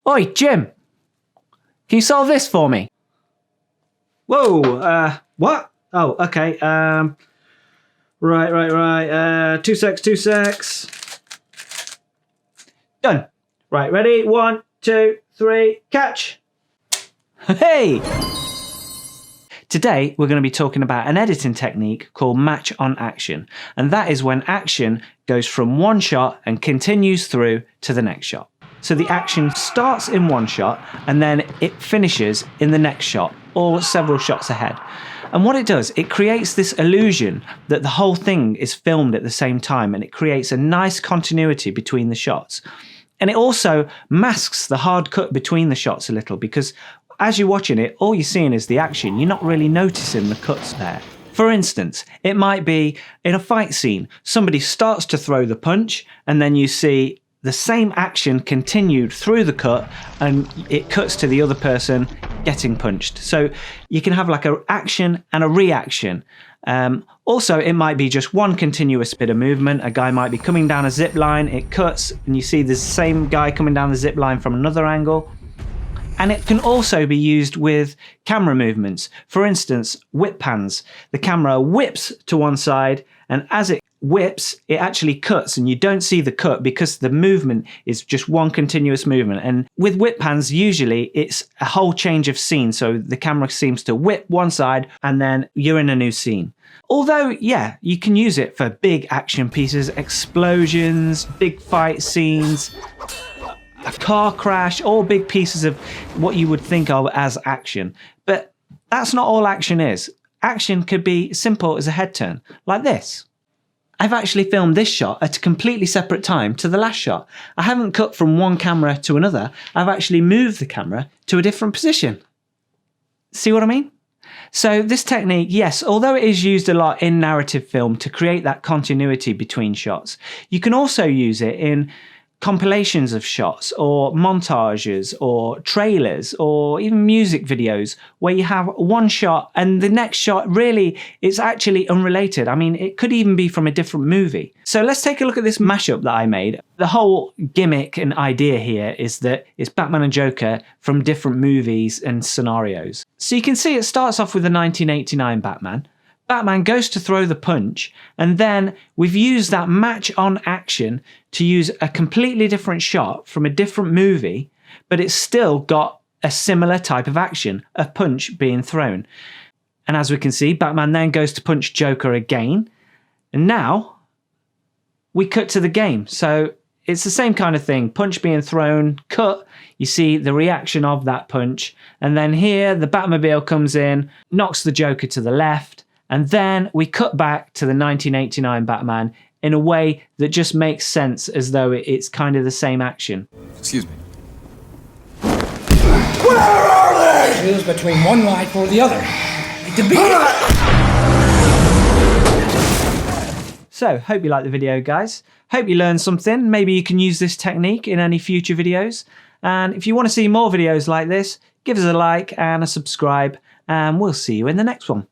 Oi, Jim! Can you solve this for me? Whoa, what? Oh, okay, right, 2 secs. Done. Right, ready? 1, 2, 3, catch! Hey! Today, we're going to be talking about an editing technique called match on action. And that is when action goes from one shot and continues through to the next shot. So the action starts in one shot and then it finishes in the next shot or several shots ahead. And what it does, it creates this illusion that the whole thing is filmed at the same time, and it creates a nice continuity between the shots. And it also masks the hard cut between the shots a little, because as you're watching it, all you're seeing is the action. You're not really noticing the cuts there. For instance, it might be in a fight scene, somebody starts to throw the punch and then you see the same action continued through the cut and it cuts to the other person getting punched. So you can have like an action and a reaction. Also, it might be just one continuous bit of movement. A guy might be coming down a zip line, it cuts and you see the same guy coming down the zip line from another angle. And it can also be used with camera movements. For instance, whip pans. The camera whips to one side, and as it whips, it actually cuts, and you don't see the cut because the movement is just one continuous movement. And with whip pans, usually it's a whole change of scene. So the camera seems to whip one side, and then you're in a new scene. Although, yeah, you can use it for big action pieces, explosions, big fight scenes, a car crash, all big pieces of what you would think of as action. But that's not all action is. Action could be simple as a head turn, like this. I've actually filmed this shot at a completely separate time to the last shot. I haven't cut from one camera to another. I've actually moved the camera to a different position. See what I mean? So this technique, yes, although it is used a lot in narrative film to create that continuity between shots, you can also use it in compilations of shots or montages or trailers or even music videos where you have one shot and the next shot really is actually unrelated. I mean, it could even be from a different movie. So let's take a look at this mashup that I made. The whole gimmick and idea here is that it's Batman and Joker from different movies and scenarios. So you can see it starts off with the 1989 Batman. Batman goes to throw the punch, and then we've used that match on action to use a completely different shot from a different movie, but it's still got a similar type of action, a punch being thrown. And as we can see, Batman then goes to punch Joker again, and now we cut to the game. So it's the same kind of thing, punch being thrown, cut, you see the reaction of that punch, and then here the Batmobile comes in, knocks the Joker to the left, and then we cut back to the 1989 Batman in a way that just makes sense, as though it's kind of the same action. Excuse me. Where are they? Choose between one life or the other. So, hope you liked the video, guys. Hope you learned something. Maybe you can use this technique in any future videos. And if you want to see more videos like this, give us a like and a subscribe, and we'll see you in the next one.